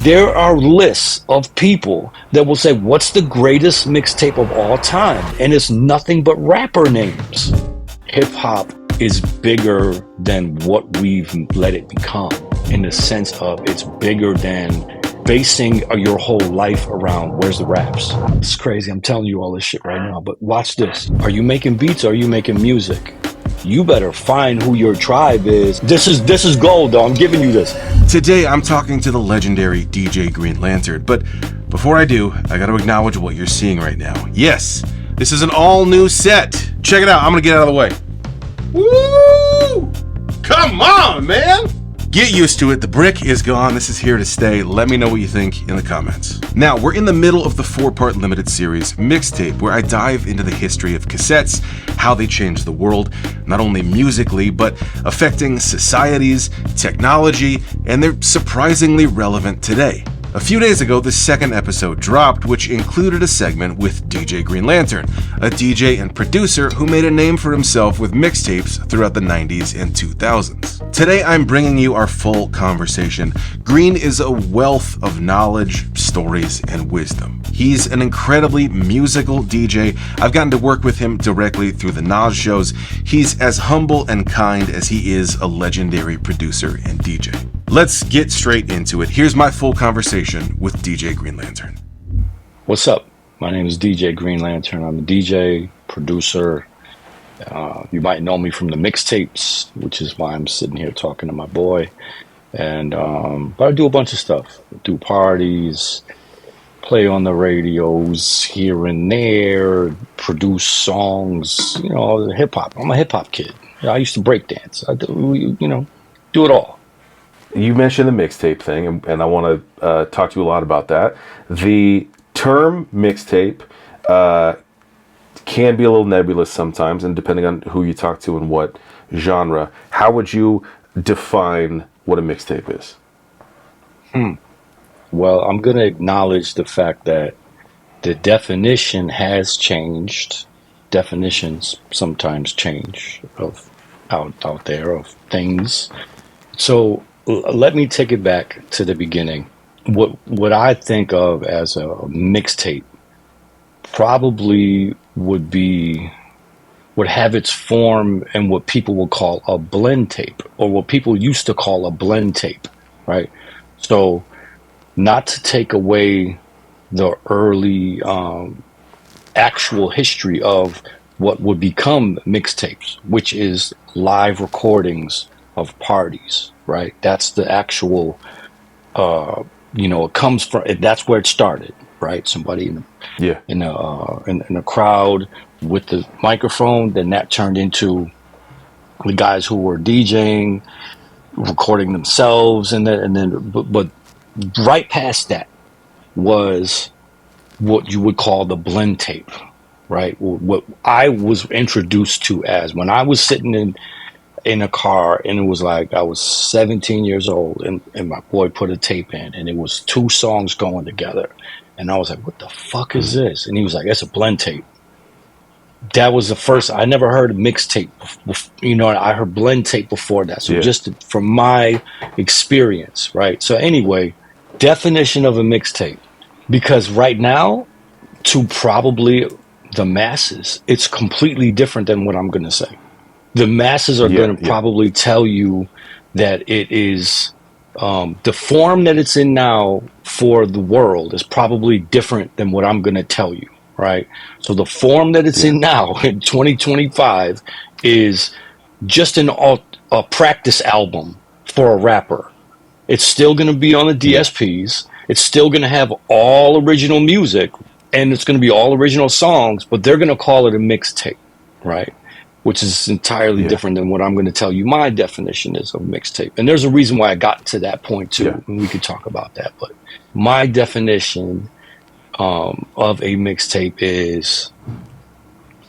There are lists of people that will say, what's the greatest mixtape of all time? And it's nothing but rapper names. Hip hop is bigger than what we've let it become, in the sense of it's bigger than basing your whole life around where's the raps. It's crazy. I'm telling you all this shit right now, but watch this. Are you making beats or are you making music? You better find who your tribe is. This is gold, though. I'm giving you this. Today, I'm talking to the legendary DJ Green Lantern, but before I do, I gotta acknowledge what you're seeing right now. Yes, this is an all-new set. Check it out. I'm gonna get out of the way. Woo! Come on, man! Get used to it. The brick is gone. This is here to stay. Let me know what you think in the comments. Now, we're in the middle of the 4-part limited series, Mixtape, where I dive into the history of cassettes, how they changed the world, not only musically, but affecting societies, technology, and they're surprisingly relevant today. A few days ago, the second episode dropped, which included a segment with DJ Green Lantern, a DJ and producer who made a name for himself with mixtapes throughout the 90s and 2000s. Today, I'm bringing you our full conversation. Green is a wealth of knowledge, stories, and wisdom. He's an incredibly musical DJ. I've gotten to work with him directly through the Nas shows. He's as humble and kind as he is a legendary producer and DJ. Let's get straight into it. Here's my full conversation with DJ Green Lantern. What's up? My name is DJ Green Lantern. I'm a DJ, producer. You might know me from the mixtapes, which is why I'm sitting here talking to my boy. And but I do a bunch of stuff. I do parties, play on the radios here and there, produce songs, hip hop. I'm a hip hop kid. I used to break dance. I do, do it all. You mentioned the mixtape thing, and I want to talk to you a lot about that. The term mixtape can be a little nebulous sometimes, and depending on who you talk to and what genre. How would you define what a mixtape is? Well, I'm going to acknowledge the fact that the definition has changed. Definitions sometimes change of out there of things. So let me take it back to the beginning. What I think of as a mixtape probably would have its form in what people will call a blend tape, or what people used to call a blend tape, right? So not to take away the early actual history of what would become mixtapes, which is live recordings of parties, right? That's the actual, it comes from, that's where it started, right? Somebody in a crowd with the microphone, then that turned into the guys who were DJing, recording themselves, but right past that was what you would call the blend tape, right? What I was introduced to as when I was sitting in a car, and it was like I was 17 years old, and my boy put a tape in, and it was 2 songs going together, and I was like, what the fuck is this? And he was like, it's a blend tape. That was the first. I never heard of mixtape. I heard blend tape before that. So just from my experience, right? So anyway, definition of a mixtape, because right now, to probably the masses, it's completely different than what I'm going to say. The masses are going to probably tell you that it is the form that it's in now for the world is probably different than what I'm going to tell you, right? So the form that it's in now in 2025 is just a practice album for a rapper. It's still going to be on the DSPs. It's still going to have all original music, and it's going to be all original songs, but they're going to call it a mixtape, right? Which is entirely different than what I'm going to tell you my definition is of mixtape. And there's a reason why I got to that point too, and we could talk about that. But my definition of a mixtape is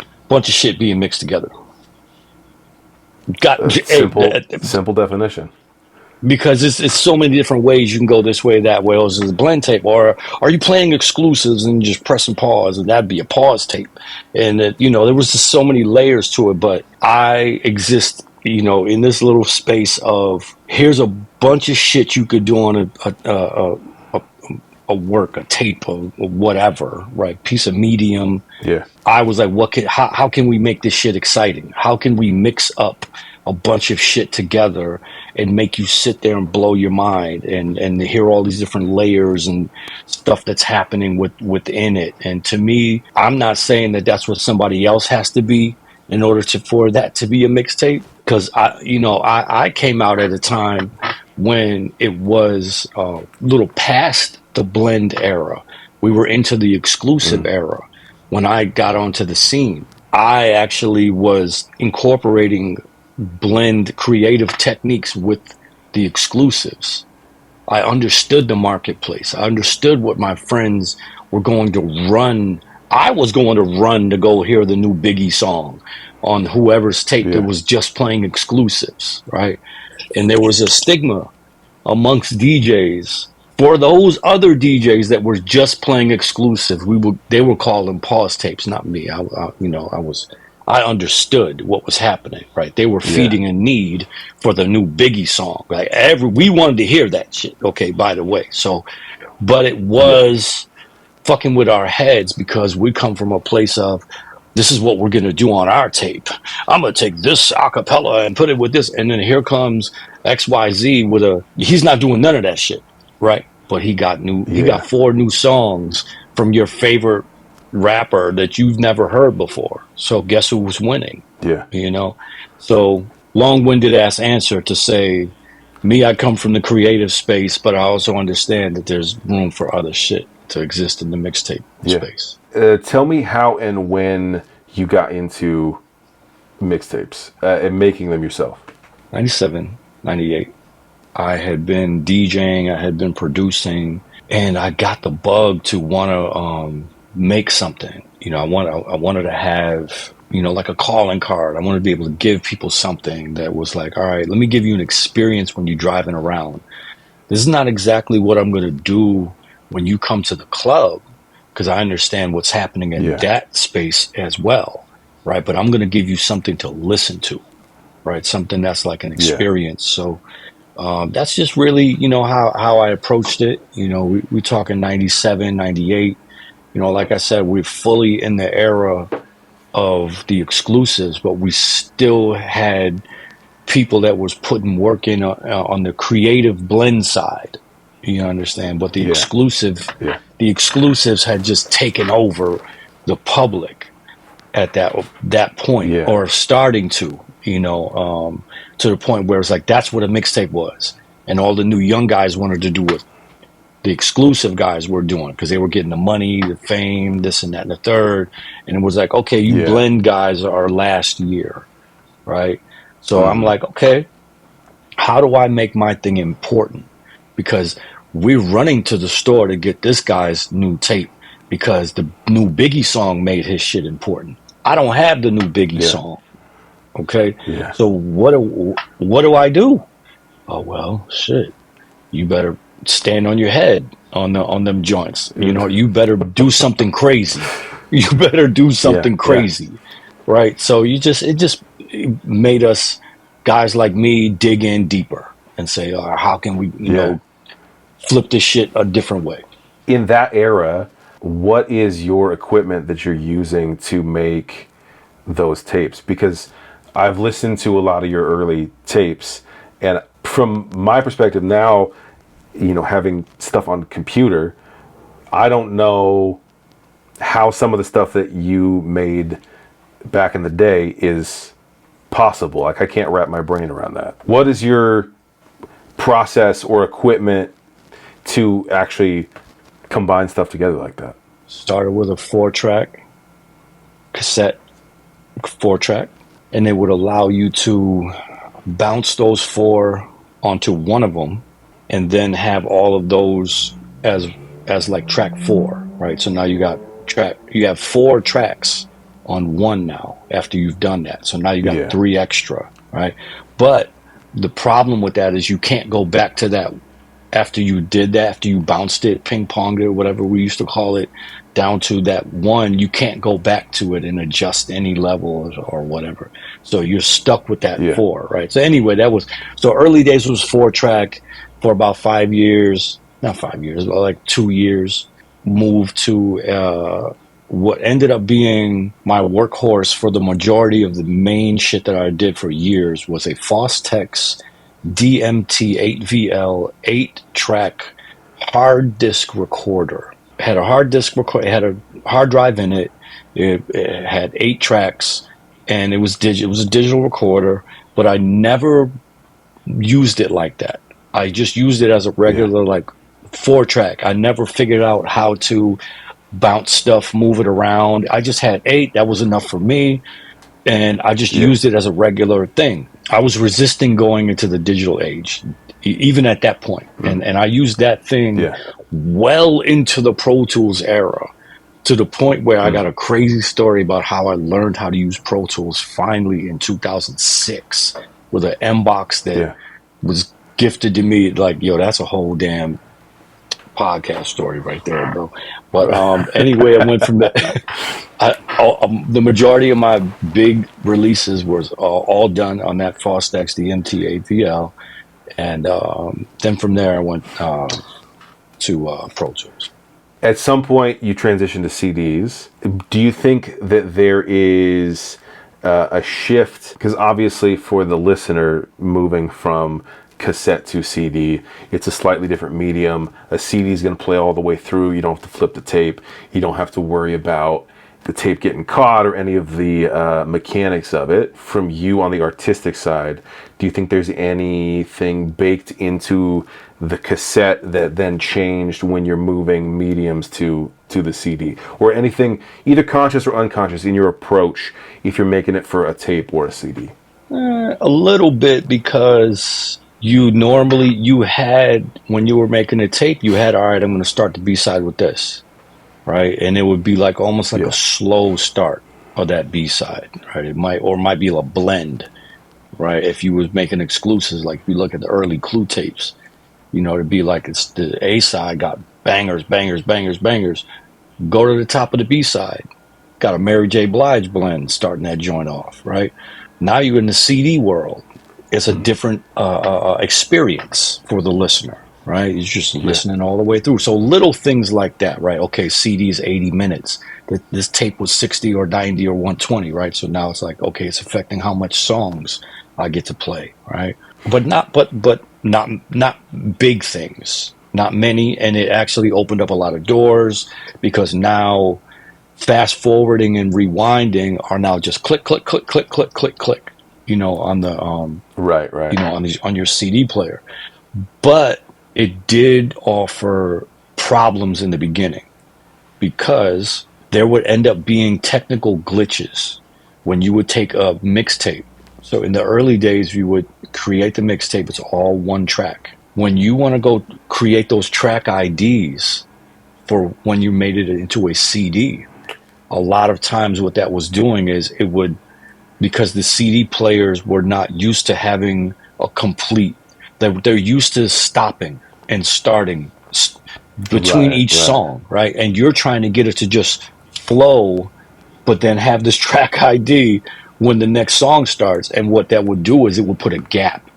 a bunch of shit being mixed together. Simple definition. Because it's so many different ways you can go this way, that way. Or is it a blend tape? Or are you playing exclusives and just pressing pause? And that'd be a pause tape. And, there was just so many layers to it. But I exist, in this little space of here's a bunch of shit you could do on a a work, a tape, or whatever, right? Piece of medium. Yeah. I was like, how can we make this shit exciting? How can we mix up a bunch of shit together and make you sit there and blow your mind and hear all these different layers and stuff that's happening within it? And to me, I'm not saying that that's what somebody else has to be in order for that to be a mixtape. Because I came out at a time when it was a little past the blend era. We were into the exclusive era when I got onto the scene. I actually was incorporating blend creative techniques with the exclusives. I understood the marketplace. I understood what my friends were going to run. I was going to run to go hear the new Biggie song on whoever's tape that was just playing exclusives, right? And there was a stigma amongst DJs for those other DJs that were just playing exclusive. They were calling pause tapes, not me. I understood what was happening, right? They were feeding a need for the new Biggie song, right? We wanted to hear that shit. Okay, by the way. So, but it was fucking with our heads because we come from a place of, this is what we're going to do on our tape. I'm going to take this acapella and put it with this. And then here comes XYZ he's not doing none of that shit, right? But he got 4 new songs from your favorite rapper that you've never heard before. So guess who was winning? Yeah. So long-winded ass answer to say, me, I come from the creative space, but I also understand that there's room for other shit to exist in the mixtape space. Tell me how and when you got into mixtapes and making them yourself. 97, 98. I had been DJing, I had been producing, and I got the bug to want to make something. I wanted to have, like a calling card. I wanted to be able to give people something that was like, all right, let me give you an experience when you're driving around. This is not exactly what I'm going to do when you come to the club, because I understand what's happening in that space as well, right? But I'm going to give you something to listen to, right? Something that's like an experience. So that's just really, how I approached it. We talking 97, 98. Like I said, we're fully in the era of the exclusives, but we still had people that was putting work in on the creative blend side. You understand? But the exclusives had just taken over the public at that point, or starting to, to the point where it's like, that's what a mixtape was. And all the new young guys wanted to do what the exclusive guys were doing, because they were getting the money, the fame, this and that and the third. And it was like, okay, you blend guys are last year, right? So I'm like, okay, how do I make my thing important? Because we're running to the store to get this guy's new tape because the new Biggie song made his shit important. I don't have the new Biggie song. Okay? Yeah. So what do I do? Oh, well, shit. You better stand on your head on them joints. You better do something crazy. You better do something crazy. Right? So it made us, guys like me, dig in deeper and say, how can we, flip this shit a different way? In that era, what is your equipment that you're using to make those tapes? Because I've listened to a lot of your early tapes, and from my perspective now, having stuff on computer, I don't know how some of the stuff that you made back in the day is possible. Like, I can't wrap my brain around that. What is your process or equipment to actually combine stuff together like that? Started with a 4-track cassette, 4-track, and they would allow you to bounce those 4 onto one of them, and then have all of those as like track 4, right? So now you have 4 tracks on one now after you've done that. So now you got 3 extra, right? But the problem with that is you can't go back to that after you did that, after you bounced it, ping-ponged it, whatever we used to call it, down to that one. You can't go back to it and adjust any level or whatever. So you're stuck with that 4, right? So anyway, so early days was 4-track for about 5 years. not 5 years, but like 2 years, moved to what ended up being my workhorse for the majority of the main shit that I did for years was a Fostex DMT 8VL 8-track hard disk recorder. It had a hard disk record. It had a hard drive in it. It had 8 tracks, and it was It was a digital recorder, but I never used it like that. I just used it as a regular like 4-track. I never figured out how to bounce stuff, move it around. I just had 8. That was enough for me, and I just used it as a regular thing. I was resisting going into the digital age, even at that point. And I used that thing well into the Pro Tools era, to the point where I got a crazy story about how I learned how to use Pro Tools finally in 2006 with an M-Box that was gifted to me. Like, yo, that's a whole damn podcast story right there, bro. But anyway, I went from that. The majority of my big releases was all done on that Fostex DMT AVL, and then from there I went to Pro Tools. At some point, you transitioned to CDs. Do you think that there is a shift? Because obviously, for the listener, moving from cassette to CD, it's a slightly different medium. A CD is going to play all the way through. You don't have to flip the tape. You don't have to worry about the tape getting caught or any of the mechanics of it. From you on the artistic side, do you think there's anything baked into the cassette that then changed when you're moving mediums to the CD, or anything either conscious or unconscious in your approach if you're making it for a tape or a CD? A little bit, because you had, when you were making a tape, you had, all right, I'm going to start the B-side with this, right? And it would be like almost like a slow start of that B-side, right? It might be a blend, right? If you was making exclusives, like if you look at the early Clue tapes, it'd be like it's the A-side got bangers, bangers, bangers, bangers. Go to the top of the B-side, got a Mary J. Blige blend starting that joint off, right? Now you're in the CD world. It's a different experience for the listener, right? It's just listening all the way through. So little things like that, right? Okay, CD is 80 minutes. This tape was 60 or 90 or 120, right? So now it's like, okay, it's affecting how much songs I get to play, right? But not big things, not many. And it actually opened up a lot of doors, because now fast forwarding and rewinding are now just click, click, click, click, click, click, click, on the right, on your CD player. But it did offer problems in the beginning, because there would end up being technical glitches when you would take a mixtape. So in the early days, you would create the mixtape. It's all one track. When you want to go create those track IDs for when you made it into a CD, a lot of times what that was doing is it would, because the CD players were not used to having a complete, they're used to stopping and starting between each song, right? And you're trying to get it to just flow, but then have this track ID when the next song starts. And what that would do is it would put a gap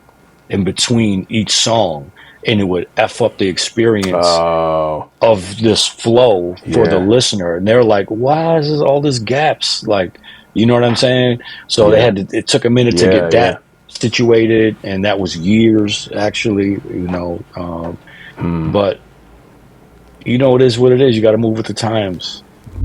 in between each song, and it would F up the experience of this flow for the listener. And they're like, why is all this gaps? Like, you know what I'm saying? So it took a minute to get that situated, and that was years, actually, but it is what it is. You got to move with the times.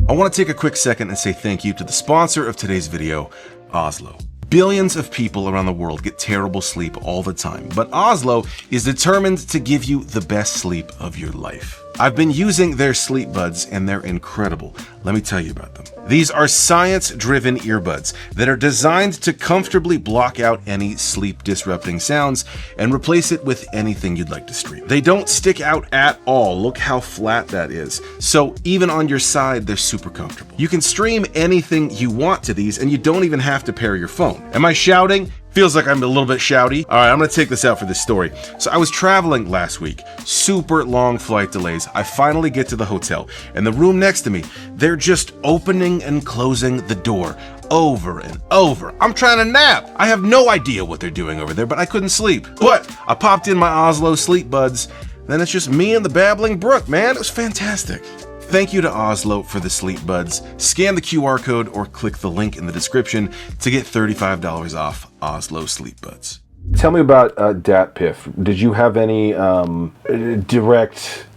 I want to take a quick second and say thank you to the sponsor of today's video, Oslo. Billions of people around the world get terrible sleep all the time, but Oslo is determined to give you the best sleep of your life. I've been using their sleep buds, and they're incredible. Let me tell you about them. These are science-driven earbuds that are designed to comfortably block out any sleep-disrupting sounds and replace it with anything you'd like to stream. They don't stick out at all. Look how flat that is. So even on your side, they're super comfortable. You can stream anything you want to these, and you don't even have to pair your phone. Am I shouting? Feels like I'm a little bit shouty. All right, I'm gonna take this out for this story. So I was traveling last week, super long flight delays. I finally get to the hotel, and the room next to me, they're just opening and closing the door over and over. I'm trying to nap. I have no idea what they're doing over there, but I couldn't sleep. But I popped in my Oslo sleep buds. then it's just me and the babbling brook, man. It was fantastic. Thank you to Oslo for the sleep buds. Scan the QR code or click the link in the description to get $35 off Oslo sleep buds. Tell me about DatPiff. Did you have any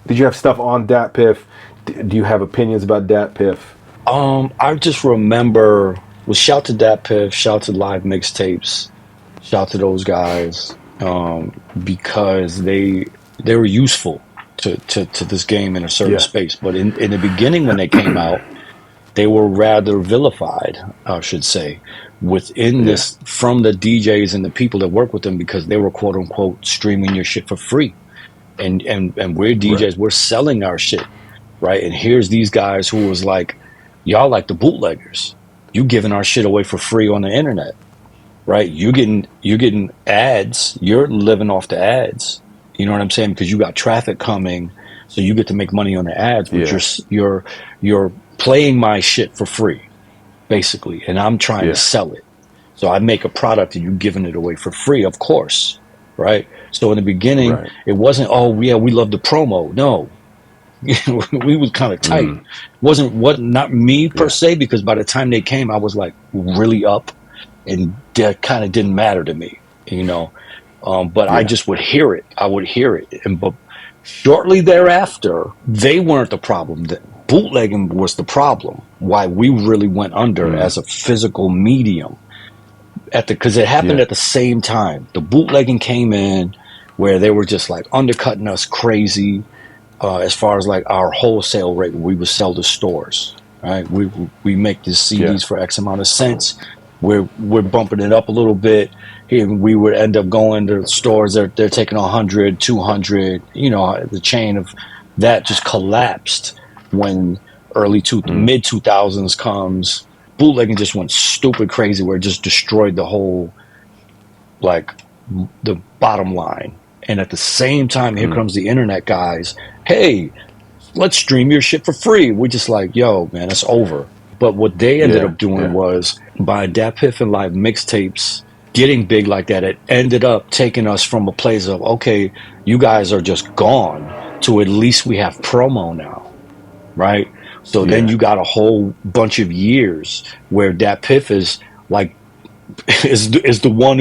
did you have stuff on DatPiff? Do you have opinions about DatPiff? I just remember, well, shout to DatPiff, shout to Live Mixtapes, shout to those guys, because they were useful to this game in a certain space. But in the beginning, when they came out, they were rather vilified, I should say, within this, from the DJs and the people that work with them, because they were quote unquote streaming your shit for free. And we're DJs, we're selling our shit, right? And here's these guys who was like, y'all like the bootleggers. You giving our shit away for free on the internet, right? You're getting ads. You're living off the ads. You know what I'm saying? Because you got traffic coming, so you get to make money on the ads. But you're playing my shit for free, basically, and I'm trying to sell it. So I make a product and you're giving it away for free, of course, right? So in the beginning, it wasn't, oh yeah, we love the promo. No, we was kind of tight. Not me per se, because by the time they came, I was like really up, and that kind of didn't matter to me, you know. But I just would hear it. I would hear it, but shortly thereafter, they weren't the problem. Bootlegging was the problem. Why we really went under as a physical medium, because it happened at the same time. The bootlegging came in, where they were just like undercutting us crazy, as far as like our wholesale rate. We would sell to stores, right? We make these CDs for X amount of cents. We're bumping it up a little bit. Here we would end up going to stores. They're taking 100, 200. You know, the chain of that just collapsed when mid 2000s comes. Bootlegging just went stupid crazy, where it just destroyed the whole, like, the bottom line. And at the same time, here comes the internet guys. Hey, let's stream your shit for free. We're just like, yo, man, it's over. But what they ended up doing was, by DatPiff and Live Mixtapes getting big like that, it ended up taking us from a place of, okay, you guys are just gone, to at least we have promo now, right? So then you got a whole bunch of years where DatPiff is like is the one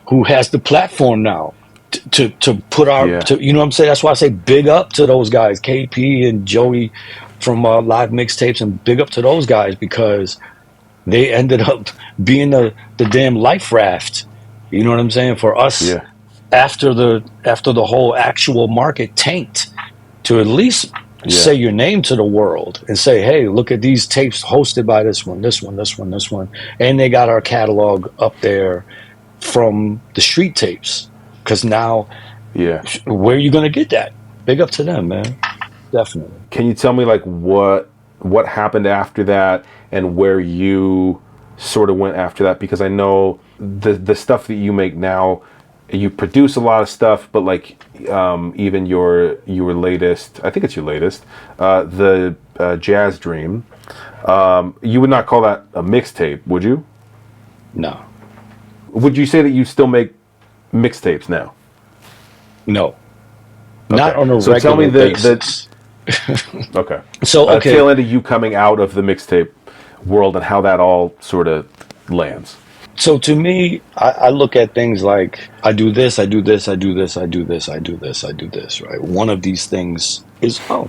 who has the platform now to put our to, you know what I'm saying? That's why I say big up to those guys, KP and Joey from Live Mixtapes, and big up to those guys, because they ended up being the damn life raft. You know what I'm saying? For us, after the whole actual market tanked, to at least say your name to the world and say, hey, look at these tapes hosted by this one. And they got our catalog up there from the street tapes. Because now, where are you going to get that? Big up to them, man. Definitely. Can you tell me, like, what happened after that, and where you sort of went after that? Because I know the stuff that you make now, you produce a lot of stuff, but like even your latest, I think it's your latest, the Jazz Dream, you would not call that a mixtape, would you? No. Would you say that you still make mixtapes now? No. Okay. Not on a so regular tell me basis. Okay. So okay. Tail end of you coming out of the mixtape world and how that all sort of lands. So to me, I look at things like, I do this, I do this, I do this, I do this, I do this, I do this, right? One of these things is, I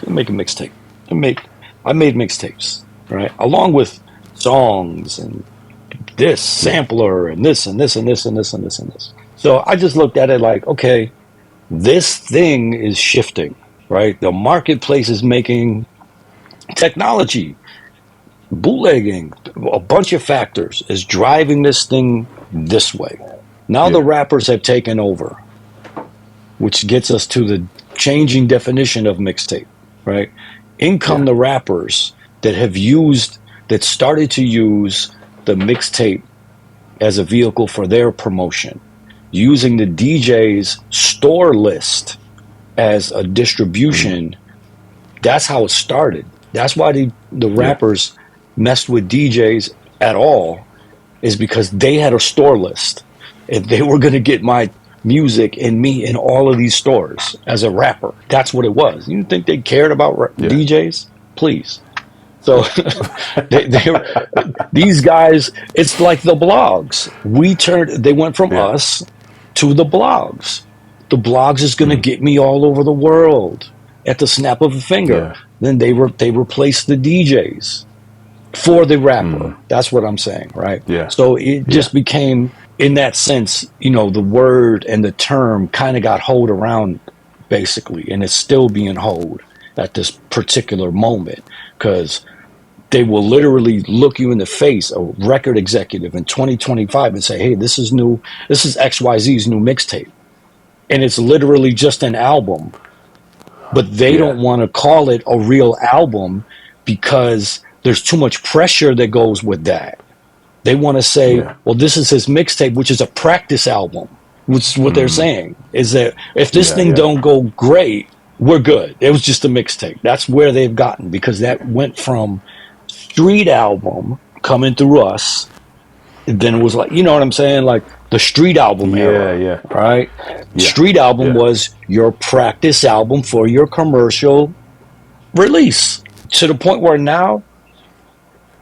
make a mixtape. I made mixtapes, right? Along with songs and this sampler and this and this and this and this and this and this. So I just looked at it like, okay, this thing is shifting, right? The marketplace is making technology, bootlegging, a bunch of factors is driving this thing this way. Now the rappers have taken over, which gets us to the changing definition of mixtape, right? In come the rappers that started to use the mixtape as a vehicle for their promotion, using the DJ's store list as a distribution. That's how it started. That's why the rappers messed with DJs at all, is because they had a store list. If they were going to get my music and me in all of these stores as a rapper. That's what it was. You think they cared about DJs? Please. So these guys, it's like the blogs. They went from us to the blogs. The blogs is going to get me all over the world at the snap of a finger. Then they replaced the DJs for the rapper. That's what I'm saying, right? Yeah. So it just became, in that sense, you know, the word and the term kind of got hold around, basically, and it's still being hold at this particular moment, because they will literally look you in the face, a record executive in 2025, and say, hey, this is XYZ's new mixtape. And it's literally just an album. But they don't want to call it a real album because there's too much pressure that goes with that. They want to say, well, this is his mixtape, which is a practice album, which is what they're saying, is that if this thing don't go great, we're good. It was just a mixtape. That's where they've gotten, because that went from street album coming through us, and then it was like, you know what I'm saying, like the street album era, right? Street album was your practice album for your commercial release, to the point where now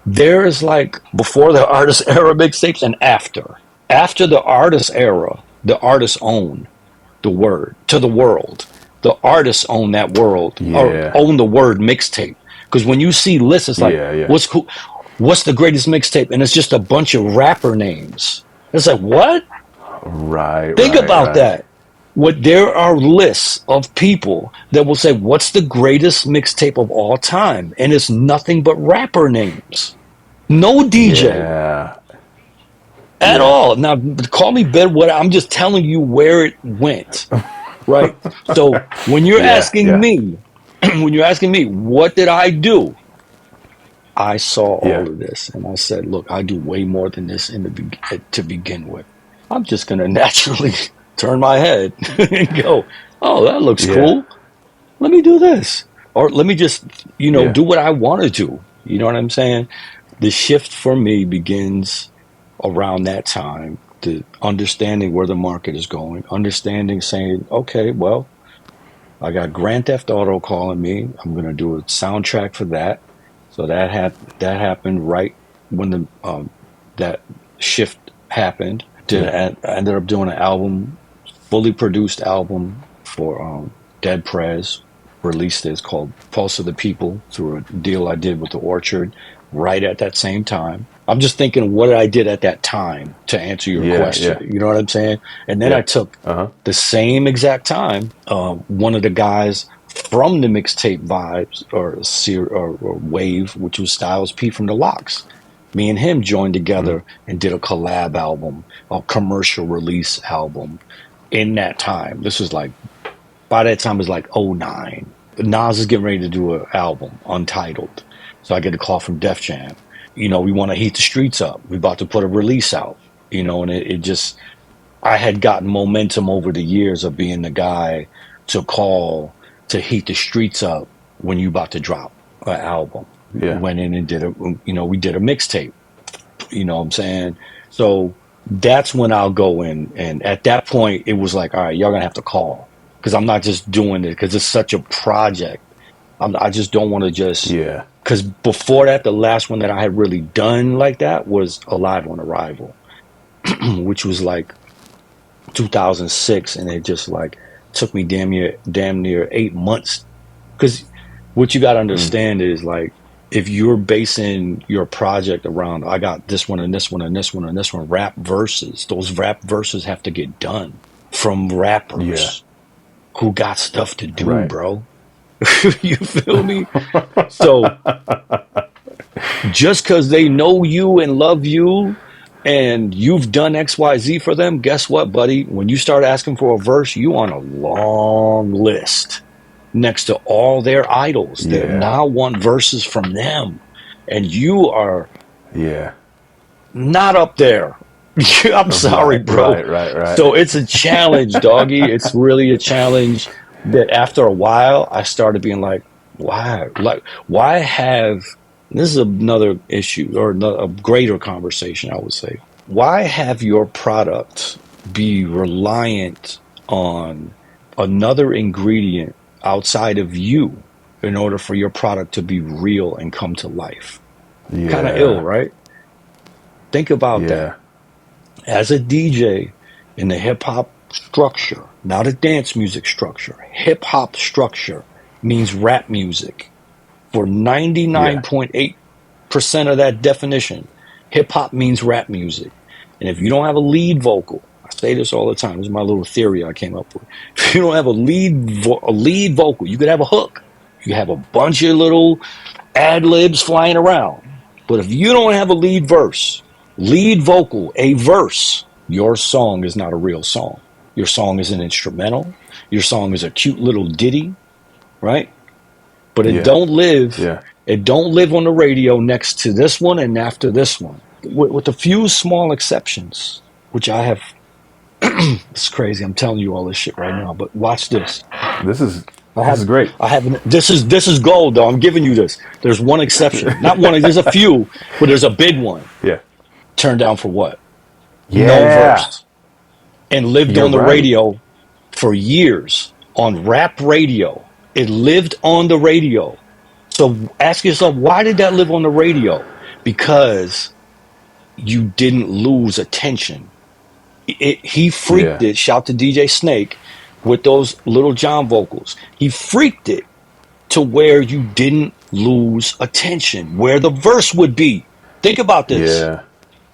there is, like, before the artist era mixtapes and after the artist era, the artists own the word to the world. The artists own that world, or own the word mixtape. Because when you see lists, it's like, what's cool? What's the greatest mixtape? And it's just a bunch of rapper names. It's like, what? Right. Think about that. There are lists of people that will say, what's the greatest mixtape of all time? And it's nothing but rapper names. No DJ. At all. Now, call me bedwetter. I'm just telling you where it went. Right? So when you're asking me, what did I do? I saw all of this, and I said, look, I do way more than this to begin with. I'm just going to naturally turn my head and go, oh, that looks cool. Let me do this. Or let me just, do what I want to do. You know what I'm saying? The shift for me begins around that time, the understanding where the market is going, saying, okay, well, I got Grand Theft Auto calling me. I'm going to do a soundtrack for that. So that happened right when that shift happened. I ended up doing an album, fully produced album for Dead Prez. Released it. It's called Pulse of the People, through a deal I did with the Orchard right at that same time. I'm just thinking what I did at that time to answer your question. You know what I'm saying? And then I took the same exact time, one of the guys from the mixtape Vibes or Wave, which was Styles P from the Locks. Me and him joined together and did a collab album, a commercial release album in that time. This was like, by that time it was like 2009. Nas is getting ready to do an album, Untitled. So I get a call from Def Jam. We want to heat the streets up. We're about to put a release out, and it just, I had gotten momentum over the years of being the guy to call to heat the streets up when you about to drop an album. Went in and we did a mixtape, you know what I'm saying? So that's when I'll go in. And at that point, it was like, all right, y'all gonna have to call. Because I'm not just doing it because it's such a project. I just don't want to just... Because before that, the last one that I had really done like that was Alive on Arrival, which was like 2006, and it just like took me damn near 8 months. Because what you got to understand is, like, if you're basing your project around, I got this one and this one and this one and this one, rap verses, those rap verses have to get done from rappers who got stuff to do, bro. You feel me? So just because they know you and love you and you've done XYZ for them, guess what, buddy? When you start asking for a verse, you on a long list next to all their idols that now want verses from them, and you are not up there. I'm sorry, bro. Right. So it's a challenge, doggy. It's really a challenge that after a while I started being like, why have, this is another issue or a greater conversation, I would say, why have your product be reliant on another ingredient outside of you in order for your product to be real and come to life. Yeah. Kind of ill, right? Think about that. As a DJ in the hip hop structure, not a dance music structure, hip hop structure means rap music. For 99.8% of that definition, hip hop means rap music. And if you don't have a lead vocal, I say this all the time, this is my little theory I came up with. If you don't have a lead vocal, you could have a hook. You could have a bunch of little ad libs flying around. But if you don't have a lead verse, lead vocal, a verse, your song is not a real song. Your song is an instrumental. Your song is a cute little ditty, right? But it don't live. It don't live on the radio next to this one and after this one, with a few small exceptions, which I have. It's crazy. I'm telling you all this shit right now, but watch this. This is great. I haven't. This is gold, though. I'm giving you this. There's one exception, not one. There's a few, but there's a big one. Yeah. Turned down for what? Yeah. No verse, and lived on the right. radio for years on rap radio. It lived on the radio. So ask yourself, why did that live on the radio? Because you didn't lose attention. He freaked it. Shout to DJ Snake with those Little John vocals. He freaked it to where you didn't lose attention, where the verse would be. Think about this. Yeah.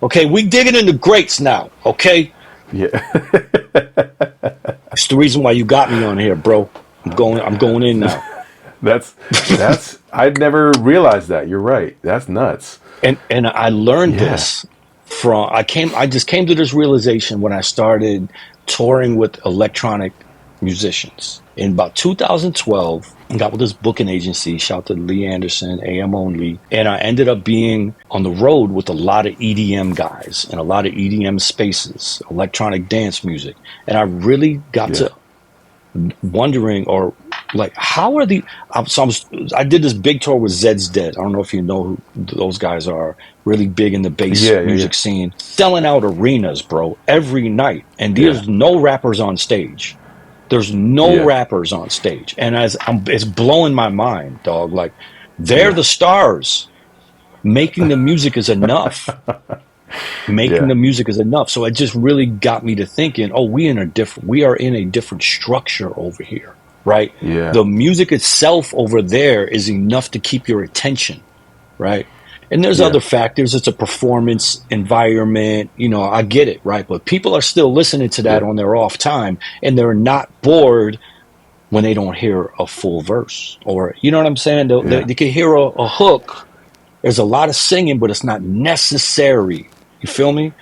Okay, we digging into greats now. Okay. Yeah. It's the reason why you got me on here, bro. I'm going in now. That's I'd never realized that. You're right. That's nuts. And I learned this from I just came to this realization when I started touring with electronic musicians in about 2012. I got with this booking agency, shout to Lee Anderson, AM Only, and I ended up being on the road with a lot of EDM guys and a lot of EDM spaces, electronic dance music, and I really got to wondering, or like, how are I did this big tour with Zed's Dead. I don't know if you know who those guys are. Really big in the bass music scene, selling out arenas, bro, every night. And there's no rappers on stage. There's no rappers on stage, and it's blowing my mind, dog. Like, they're the stars. Making the music is enough. Making the music is enough. So it just really got me to thinking, oh, we are in a different structure over here, right? Yeah. The music itself over there is enough to keep your attention, right? And there's other factors. It's a performance environment. You know, I get it, right? But people are still listening to that on their off time, and they're not bored when they don't hear a full verse. Or, you know what I'm saying? They can hear a hook. There's a lot of singing, but it's not necessary. You feel me?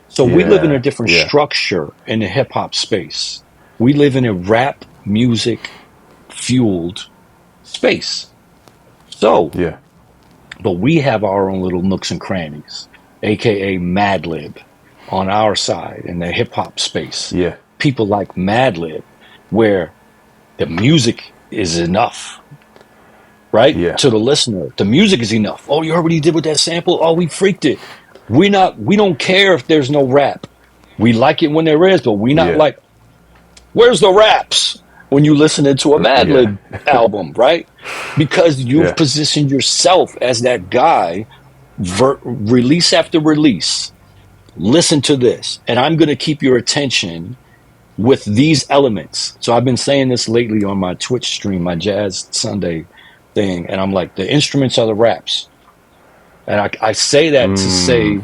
So we live in a different structure in the hip-hop space. We live in a rap music-fueled space. So... but we have our own little nooks and crannies, aka Madlib, on our side in the hip hop space. Yeah. People like Madlib, where the music is enough, right? Yeah. To the listener, the music is enough. Oh, you heard what he did with that sample? Oh, we freaked it. We don't care if there's no rap. We like it when there is, but we not like, where's the raps? When you listen to a Madlib album, right? Because you've positioned yourself as that guy, release after release. Listen to this, and I'm going to keep your attention with these elements. So I've been saying this lately on my Twitch stream, my Jazz Sunday thing, and I'm like, the instruments are the raps. And I say that to say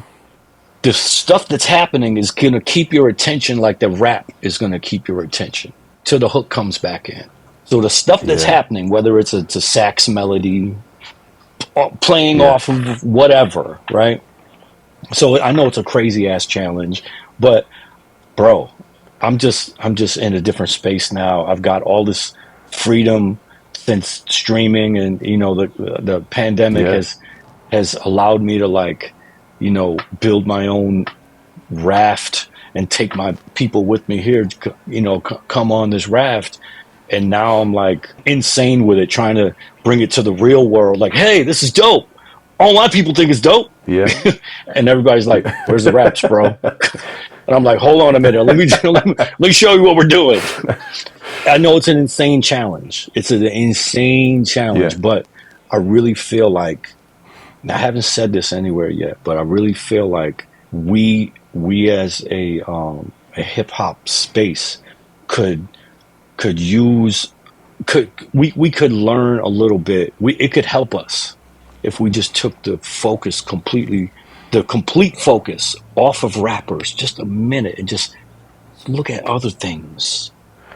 the stuff that's happening is going to keep your attention like the rap is going to keep your attention till the hook comes back in. So the stuff that's happening, whether it's a sax melody, playing off of whatever, right? So I know it's a crazy ass challenge, but bro, I'm just in a different space now. I've got all this freedom since streaming, and you know the pandemic has allowed me to, like, you know, build my own raft and take my people with me here, you know, come on this raft. And now I'm like insane with it, trying to bring it to the real world. Like, hey, this is dope. All my people think it's dope. Yeah. And everybody's like, where's the raps, bro? And I'm like, hold on a minute. Let me show you what we're doing. I know it's an insane challenge. It's an insane Yeah. challenge, but I really feel like, I haven't said this anywhere yet, but I really feel like we as a hip hop space could could use could we could learn a little bit. It could help us if we just took the complete focus off of rappers just a minute and just look at other things.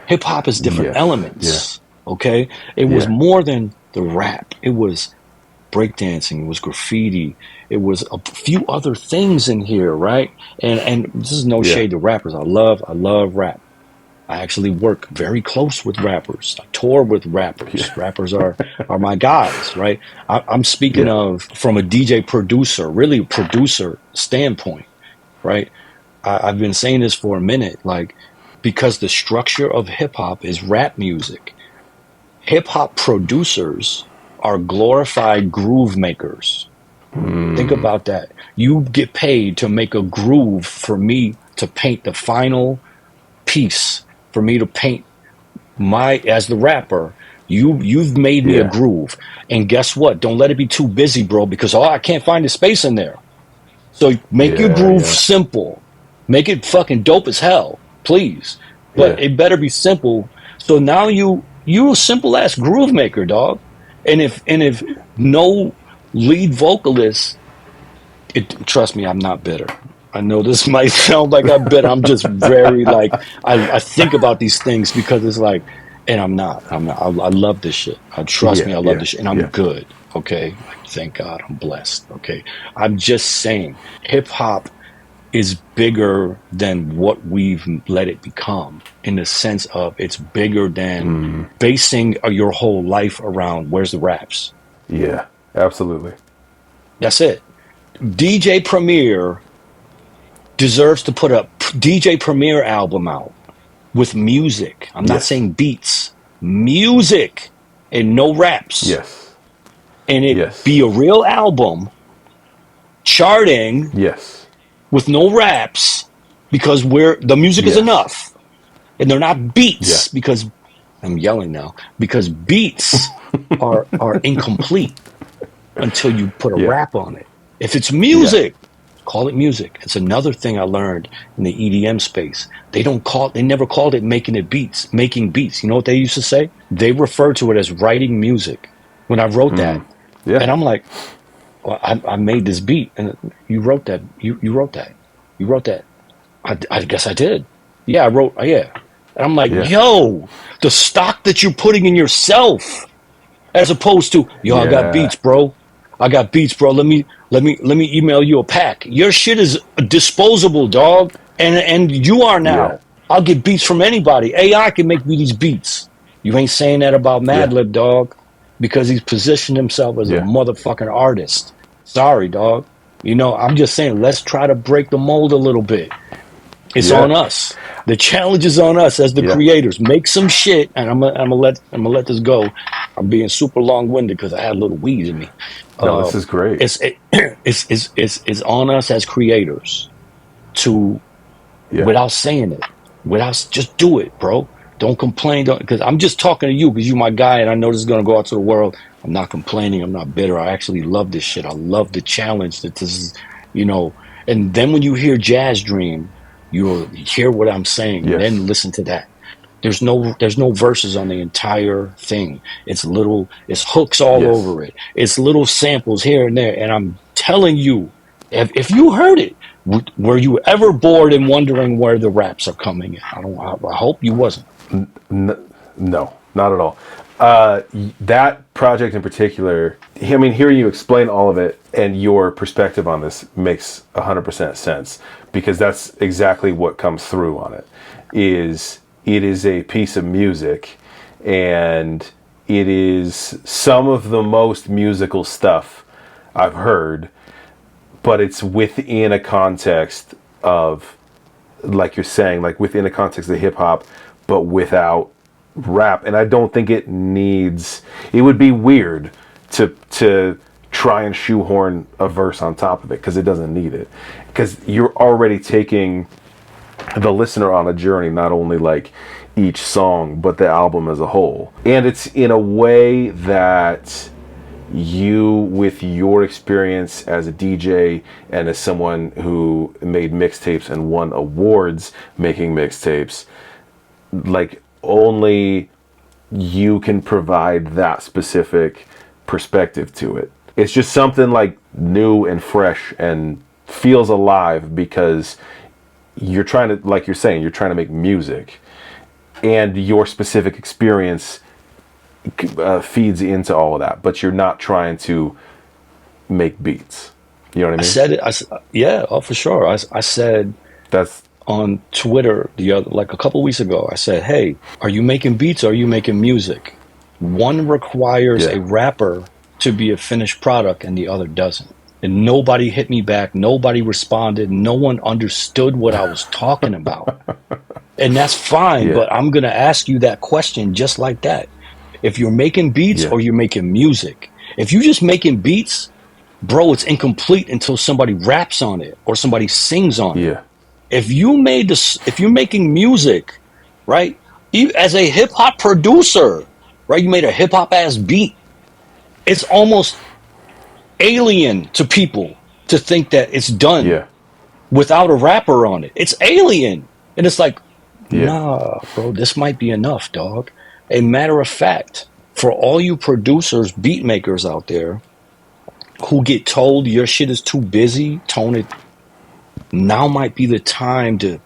Hip hop is different Yes. Yeah. elements. Okay, it was Yeah. more than the rap. It was breakdancing, it was graffiti, it was a few other things in here, right? And this is no Yeah. shade to rappers. I love rap. I actually work very close with rappers. I tour with rappers. Yeah. Rappers are my guys, right? I'm speaking Yeah. of from a DJ producer, really producer standpoint, right? I've been saying this for a minute, like because the structure of hip hop is rap music. Hip hop producers are glorified groove makers. Think about that. You get paid to make a groove for me to paint the final piece, for me to paint my as the rapper. You've made me a Yeah. groove. And guess what? Don't let it be too busy, bro, because I can't find the space in there. So make your Yeah. groove Yeah. simple. Make it fucking dope as hell, please. But Yeah. it better be simple. So now you a simple ass groove maker, dog. And if no lead vocalist, trust me, I'm not bitter. I know this might sound like I'm bitter. I'm just very like I think about these things because it's like, and I'm not. I'm not. I love this shit. Trust me, Yeah. I love Yeah. this shit, and I'm Yeah. good. Okay, like, thank God, I'm blessed. Okay, I'm just saying, hip hop is bigger than what we've let it become. In the sense of it's bigger than basing your whole life around where's the raps. Yeah. Absolutely. That's it. DJ Premier deserves to put a DJ Premier album out with music. I'm not Yes. saying beats, music, and no raps. Yes. And it be Yes. a real album charting Yes. with no raps because the music is Yes. enough. And they're not Yeah. beats because I'm yelling now because beats are incomplete until you put a Yeah. rap on it. If it's Yeah. music, call it music. It's another thing I learned in the EDM space. They never called it making beats. You know what they used to say? They refer to it as writing music. When I wrote that, Yeah. and I'm like, well, I made this beat, and you wrote that. You wrote that. You wrote that. I guess I did. Yeah, I wrote. Yeah, and I'm like, Yeah. yo, the stock that you're putting in yourself, as opposed to, yo, I got Yeah. beats, bro. I got beats, bro. Let me email you a pack. Your shit is disposable, dog. And you are Yeah. now. I'll get beats from anybody. AI can make me these beats. You ain't saying that about Yeah. Madlib, dog, because he's positioned himself as a Yeah. motherfucking artist. Sorry, dog. I'm just saying, let's try to break the mold a little bit. It's Yeah. on us. The challenge is on us as the Yeah. creators. Make some shit, and I'm gonna let this go. I'm being super long winded because I had a little weed in me. No, this is great. It's on us as creators to, Yeah. without saying it, just do it, bro. Don't complain, because I'm just talking to you because you're my guy, and I know this is gonna go out to the world. I'm not complaining. I'm not bitter. I actually love this shit. I love the challenge that this is, And then when you hear Jazz Dream, you'll hear what I'm saying, and Yes. then listen to that. There's no verses on the entire thing. It's hooks all Yes. over it. It's little samples here and there. And I'm telling you, if you heard it, were you ever bored and wondering where the raps are coming in? I hope you wasn't. No, not at all. That project in particular, I mean, hearing you explain all of it and your perspective on this makes 100% sense, because that's exactly what comes through on it. It is a piece of music, and it is some of the most musical stuff I've heard, but it's within a context of, like you're saying, like within a context of hip hop, but without rap. And I don't think it would be weird to try and shoehorn a verse on top of it, because it doesn't need it, because you're already taking the listener on a journey, not only like each song, but the album as a whole. And it's in a way that you, with your experience as a DJ and as someone who made mixtapes and won awards making mixtapes, like only you can provide that specific perspective to it. It's just something like new and fresh and feels alive because you're trying to, like you're saying, you're trying to make music, and your specific experience feeds into all of that, but you're not trying to make beats. You know what I mean? I said it. Yeah, oh, for sure. I said That's on Twitter like a couple weeks ago, I said, "Hey, are you making beats or are you making music? One requires yeah, a rapper to be a finished product and the other doesn't." And nobody hit me back. Nobody responded. No one understood what I was talking about. And that's fine, yeah, but I'm going to ask you that question just like that. If you're making beats yeah, or you're making music, if you're just making beats, bro, it's incomplete until somebody raps on it or somebody sings on it. yeah, If you're making music, right? As a hip hop producer, right? You made a hip hop ass beat. It's almost alien to people to think that it's done yeah, without a rapper on it. It's alien. And it's like, yeah, nah, bro, this might be enough, dog. A matter of fact, for all you producers, beat makers out there who get told your shit is too busy, tone it, now might be the time to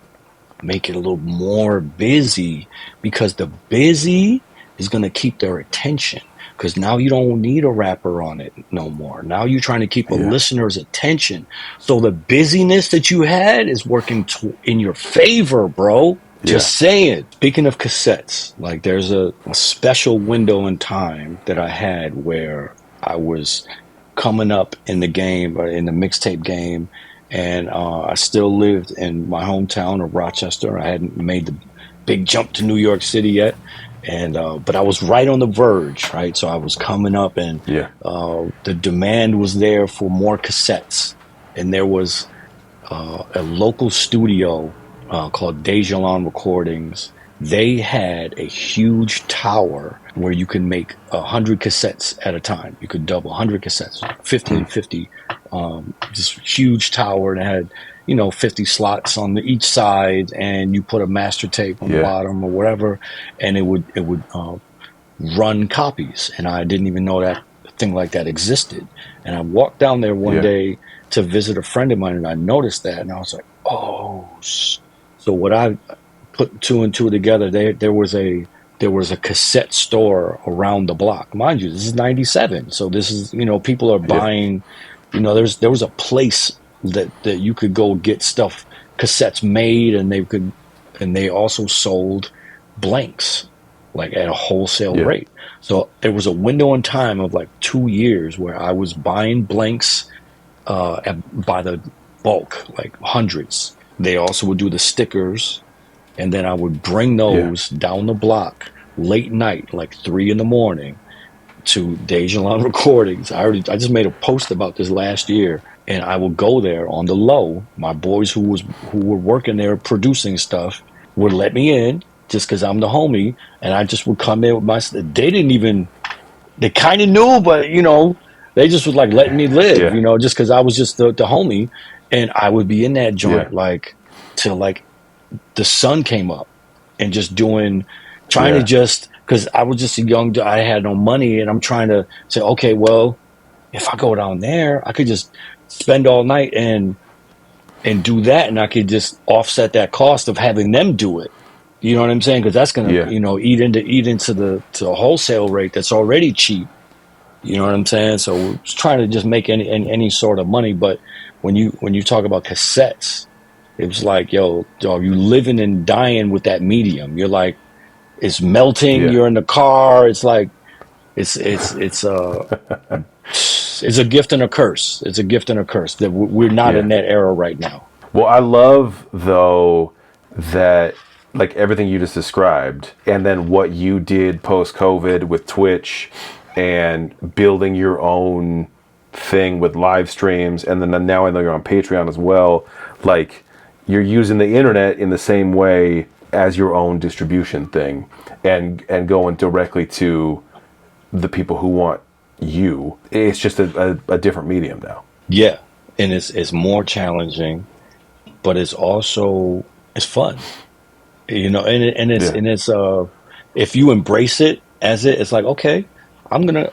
make it a little more busy, because the busy is going to keep their attention. Because now you don't need a rapper on it no more. Now you're trying to keep a yeah, listener's attention. So the busyness that you had is working in your favor, bro. yeah, Just saying. Speaking of cassettes, like there's a special window in time that I had where I was coming up in the game, or in the mixtape game, and I still lived in my hometown of Rochester. I hadn't made the big jump to New York City yet, and but I was right on the verge, right? So I was coming up, and yeah, the demand was there for more cassettes, and there was a local studio called Dejalon Recordings. They had a huge tower where you could make 100 cassettes at a time. You could double 100 cassettes, 50 and 50. This huge tower, and it had, 50 slots on each side, and you put a master tape on the yeah, bottom or whatever, and it would run copies. And I didn't even know that a thing like that existed. And I walked down there one yeah, day to visit a friend of mine, and I noticed that, and I was like, oh. So what I put two and two together, there was a cassette store around the block. Mind you, this is 97. So this is, people are yeah, buying, there was a place that you could go get stuff, cassettes made, and they also sold blanks, like at a wholesale yeah, rate. So there was a window in time of like 2 years where I was buying blanks by the bulk, like hundreds. They also would do the stickers, and then I would bring yeah, those down the block late night, like 3 in the morning, to Dejalon Recordings. I just made a post about this last year, and I would go there on the low. My boys who were working there producing stuff would let me in just because I'm the homie, and I just would come in with my. They didn't even. They kind of knew, but they just was like letting me live, yeah, just because I was just the homie, and I would be in that yeah, joint like till like the sun came up, and just trying to yeah, just, because I was just a young, I had no money, and I'm trying to say, okay, well, if I go down there, I could just spend all night and do that, and I could just offset that cost of having them do it. You know what I'm saying? Because that's gonna, yeah, eat into the wholesale rate that's already cheap. You know what I'm saying? So we're just trying to just make any sort of money. But when you talk about cassettes, it was like, yo, dog, you living and dying with that medium. You're like, it's melting. yeah, You're in the car. It's like, it's a gift and a curse. It's a gift and a curse that we're not yeah. in that era right now. Well, I love though that, like everything you just described, and then what you did post COVID with Twitch and building your own thing with live streams, and then now I know you're on Patreon as well. Like, you're using the internet in the same way as your own distribution thing, and going directly to the people who want you. It's just a different medium now. Yeah, and it's more challenging, but it's fun, Yeah. and it's if you embrace it as it's like, okay, I'm gonna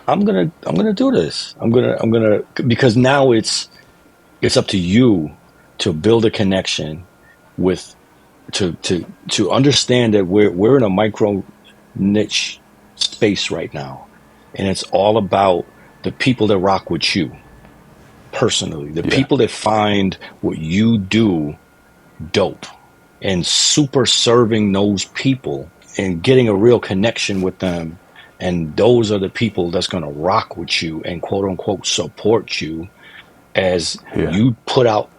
do this. I'm gonna because now it's up to you to build a connection with to understand that we're in a micro niche space right now, and it's all about the people that rock with you personally, the Yeah. people that find what you do dope, and super serving those people and getting a real connection with them. And those are the people that's going to rock with you and quote unquote support you as Yeah. you put out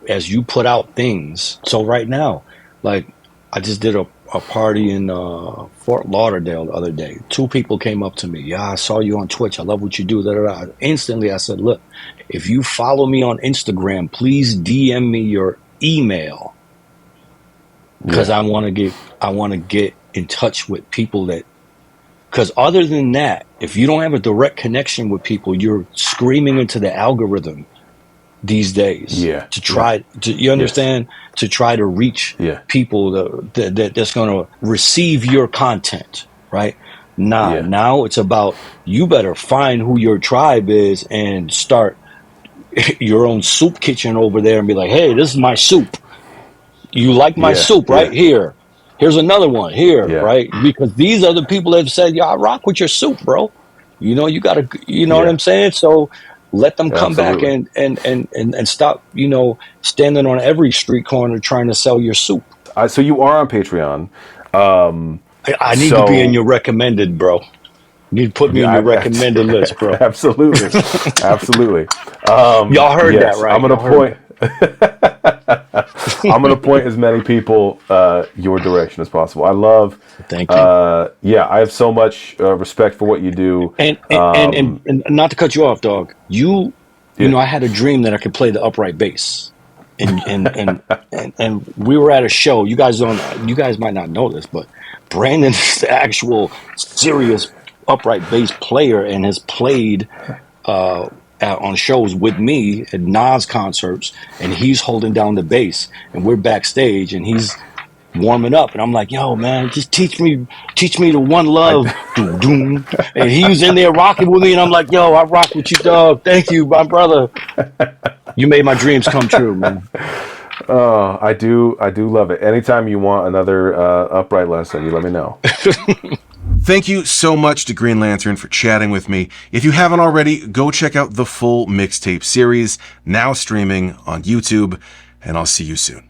things. So right now, like, I just did a party in Fort Lauderdale the other day. Two people came up to me. Yeah, I saw you on Twitch. I love what you do. Da, da, da. Instantly, I said, look, if you follow me on Instagram, please DM me your email, because Yeah. I want to get in touch with people that. Because other than that, if you don't have a direct connection with people, you're screaming into the algorithm these days Yeah. to try to, you understand, to try to reach Yeah. people that's going to receive your content, right? Yeah. Now it's about, you better find who your tribe is and start your own soup kitchen over there and be like, hey, this is my soup. You like my Yeah. soup, right? Yeah. Here's another one here, Yeah. right? Because these are the people that have said, yeah, I rock with your soup, bro. You gotta, you know what Yeah. I'm saying? So let them come back Absolutely. and stop, standing on every street corner trying to sell your soup. So you are on Patreon. I need to be in So your recommended, bro. You need to put me in your recommended list, bro. absolutely, absolutely. Y'all heard that, Yes, right? I'm gonna Y'all heard point. I'm gonna point as many people your direction as possible. I love. Thank you. Yeah, I have so much respect for what you do. And not to cut you off, dog. Yeah. I had a dream that I could play the upright bass, and we were at a show. You guys might not know this, but Brandon's the actual serious upright bass player and has played on shows with me at Nas concerts, and he's holding down the bass, and we're backstage, and he's warming up, and I'm like, yo, man, just teach me the one love. Doom, doom. And he was in there rocking with me, and I'm like, yo, I rock with you, dog. Thank you, my brother. You made my dreams come true, man. Oh, I do love it. Anytime you want another upright lesson, you let me know. Thank you so much to Green Lantern for chatting with me. If you haven't already, go check out the full mixtape series, now streaming on YouTube, and I'll see you soon.